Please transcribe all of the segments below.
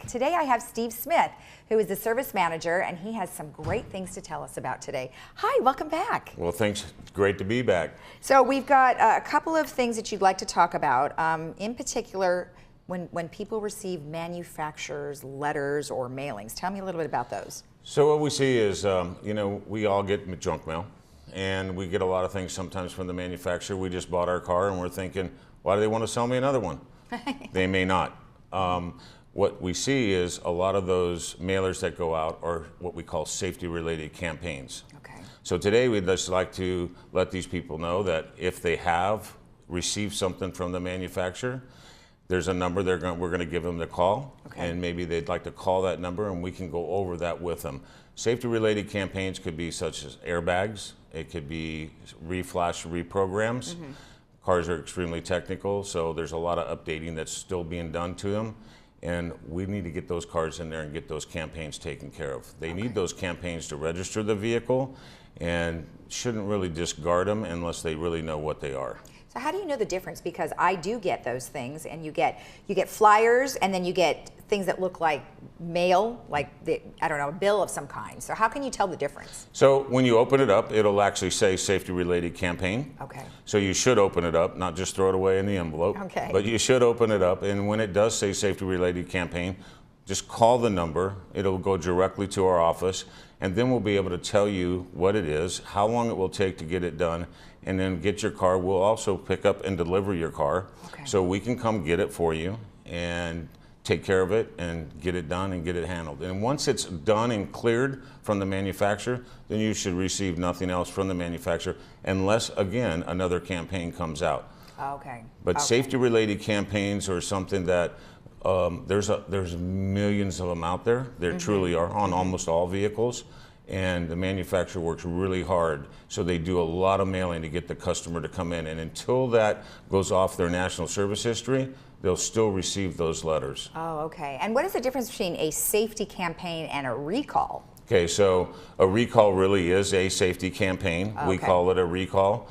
today I have Steve Smith, who is the service manager, and he has some great things to tell us about today. Hi, welcome back. Well, thanks. It's great to be back. So we've got a couple of things that you'd like to talk about. In particular, when people receive manufacturers' letters or mailings. Tell me a little bit about those. So what we see is, we all get junk mail, and we get a lot of things sometimes from the manufacturer. We just bought our car, and we're thinking, why do they want to sell me another one? They may not. What we see is a lot of those mailers that go out are what we call safety-related campaigns. Okay. So today we'd just like to let these people know that if they have received something from the manufacturer, there's a number we're going to give them the call, okay. and maybe they'd like to call that number, and we can go over that with them. Safety-related campaigns could be such as airbags. It could be reflash reprograms. Mm-hmm. Cars are extremely technical, so there's a lot of updating that's still being done to them, and we need to get those cars in there and get those campaigns taken care of. They need those campaigns to register the vehicle, and shouldn't really discard them unless they really know what they are. So how do you know the difference? Because I do get those things, and you get flyers, and then you get things that look like mail, like a bill of some kind. So how can you tell the difference? So when you open it up, it'll actually say safety-related campaign. Okay. So you should open it up, not just throw it away in the envelope. Okay. But you should open it up, and when it does say safety-related campaign, just call the number. It'll go directly to our office, and then we'll be able to tell you what it is, how long it will take to get it done, and then get your car. We'll also pick up and deliver your car, so we can come get it for you and take care of it and get it done and get it handled. And once it's done and cleared from the manufacturer, then you should receive nothing else from the manufacturer unless, again, another campaign comes out. Okay. But safety-related campaigns are something that there's millions of them out there. There truly are on almost all vehicles. And the manufacturer works really hard, so they do a lot of mailing to get the customer to come in. And until that goes off their national service history, they'll still receive those letters. Oh, okay. And what is the difference between a safety campaign and a recall? Okay, so a recall really is a safety campaign. Okay. We call it a recall.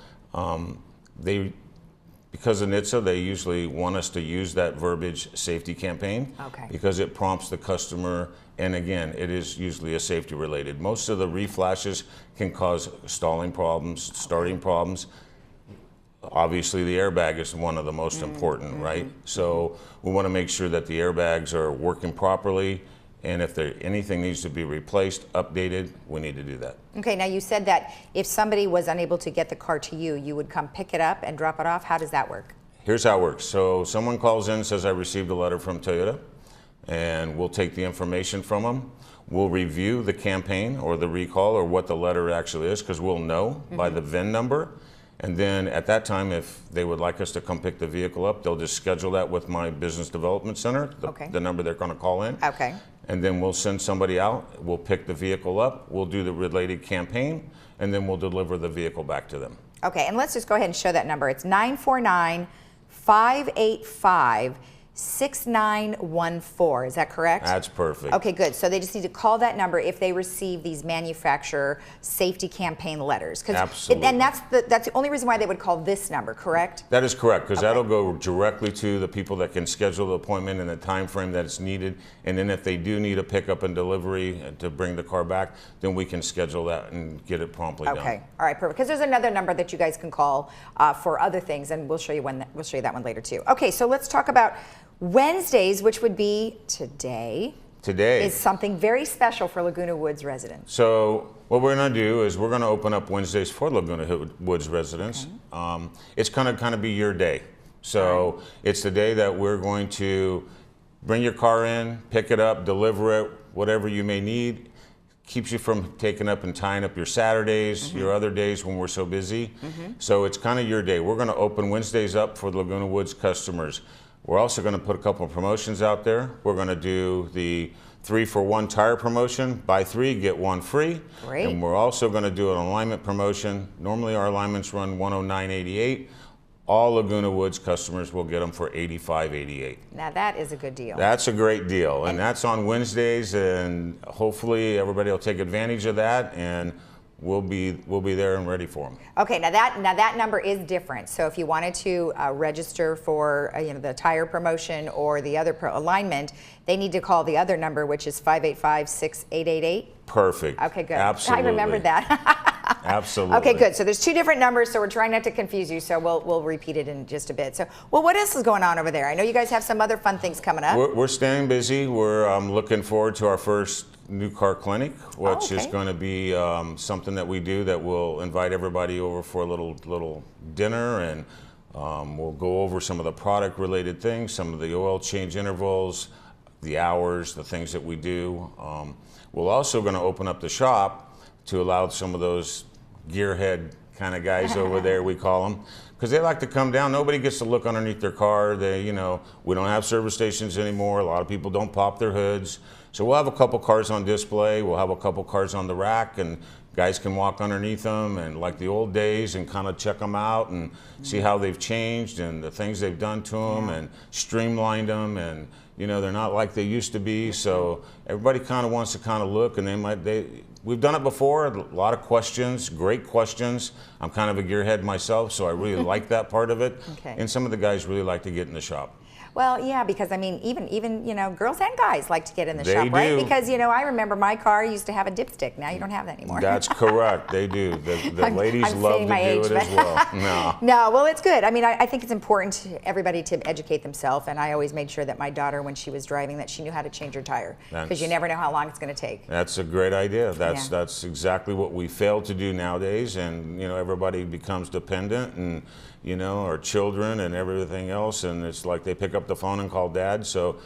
Because of NHTSA, they usually want us to use that verbiage, safety campaign, because it prompts the customer, and again, it is usually a safety related. Most of the reflashes can cause stalling problems, starting problems. Obviously the airbag is one of the most important, right? So we want to make sure that the airbags are working properly, and if anything needs to be replaced, updated, we need to do that. Okay, now you said that if somebody was unable to get the car to you, you would come pick it up and drop it off. How does that work? Here's how it works. So someone calls in and says, I received a letter from Toyota, and we'll take the information from them. We'll review the campaign or the recall or what the letter actually is, because we'll know by the VIN number. And then at that time, if they would like us to come pick the vehicle up, they'll just schedule that with my business development center, the number they're going to call in. Okay. And then we'll send somebody out, we'll pick the vehicle up, we'll do the related campaign, and then we'll deliver the vehicle back to them. Okay, and let's just go ahead and show that number. It's 949-585-6914. Is that correct? That's perfect. Okay, good. So they just need to call that number if they receive these manufacturer safety campaign letters. Absolutely. And that's the only reason why they would call this number, correct? That is correct, because that'll go directly to the people that can schedule the appointment in the time frame that it's needed. And then if they do need a pickup and delivery to bring the car back, then we can schedule that and get it promptly done. Okay, all right, perfect. Because there's another number that you guys can call for other things, and we'll show you that one later too. Okay, so let's talk about Wednesdays, which would be today. Today is something very special for Laguna Woods residents. So what we're going to do is we're going to open up Wednesdays for Laguna Woods residents. It's going to kind of be your day. So it's the day that we're going to bring your car in, pick it up, deliver it, whatever you may need. Keeps you from taking up and tying up your Saturdays, your other days when we're so busy. So it's kind of your day. We're going to open Wednesdays up for Laguna Woods customers. We're also going to put a couple of promotions out there. We're going to do the 3-for-1 tire promotion, buy 3, get 1 free. Great. And we're also going to do an alignment promotion. Normally our alignments run $109.88. All Laguna Woods customers will get them for $85.88. Now that is a good deal. That's a great deal, and that's on Wednesdays, and hopefully everybody will take advantage of that. And we'll be there and ready for them. Okay, now that number is different. So if you wanted to register for the tire promotion or the other alignment, they need to call the other number, which is 585-6888. Perfect. Okay, good. Absolutely. I remembered that. Absolutely. Okay, good. So there's two different numbers, so we're trying not to confuse you. So we'll repeat it in just a bit. So, well, what else is going on over there? I know you guys have some other fun things coming up. We're staying busy. We're looking forward to our first new car clinic, which is going to be something that we do that will invite everybody over for a little dinner, and we'll go over some of the product related things, some of the oil change intervals, the hours, the things that we do. We're also going to open up the shop to allow some of those gearhead kind of guys over there, we call them, because they like to come down. Nobody gets to look underneath their car. We don't have service stations anymore. A lot of people don't pop their hoods. So we'll have a couple cars on display. We'll have a couple cars on the rack, and guys can walk underneath them and like the old days and kind of check them out and see how they've changed and the things they've done to them and streamlined them, and they're not like they used to be. So everybody kind of wants to kind of look, and we've done it before. A lot of questions, great questions. I'm kind of a gearhead myself, so I really like that part of it. Okay. And some of the guys really like to get in the shop. Well, yeah, because I mean, even girls and guys like to get in the They shop, right? do. Because I remember my car used to have a dipstick. Now you don't have that anymore. That's correct. They do. The ladies I'm love to saying do my age, it as well. No, well, it's good. I mean, I think it's important to everybody to educate themselves, and I always made sure that my daughter, when she was driving, that she knew how to change her tire, because you never know how long it's going to take. That's a great idea. That's exactly what we fail to do nowadays, and everybody becomes dependent, and our children and everything else, and it's like they pick up the phone and call dad. So,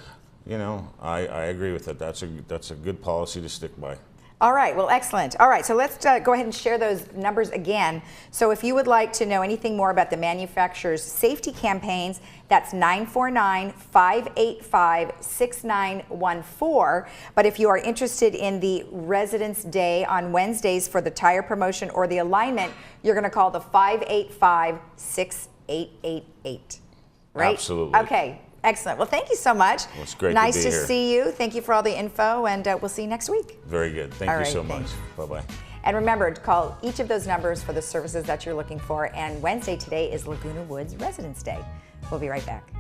I agree with it. That's a good policy to stick by. All right, well, excellent. All right, so let's go ahead and share those numbers again. So if you would like to know anything more about the manufacturer's safety campaigns, that's 949-585-6914. But if you are interested in the Residence Day on Wednesdays for the tire promotion or the alignment, you're going to call the 585-6888. Right? Absolutely. Okay. Excellent. Well, thank you so much. Well, it's great nice to be to here. see you. Thank you for all the info, and we'll see you next week. Very good. Thank you so much. Bye-bye. And remember to call each of those numbers for the services that you're looking for. And Wednesday today is Laguna Woods Residence Day. We'll be right back.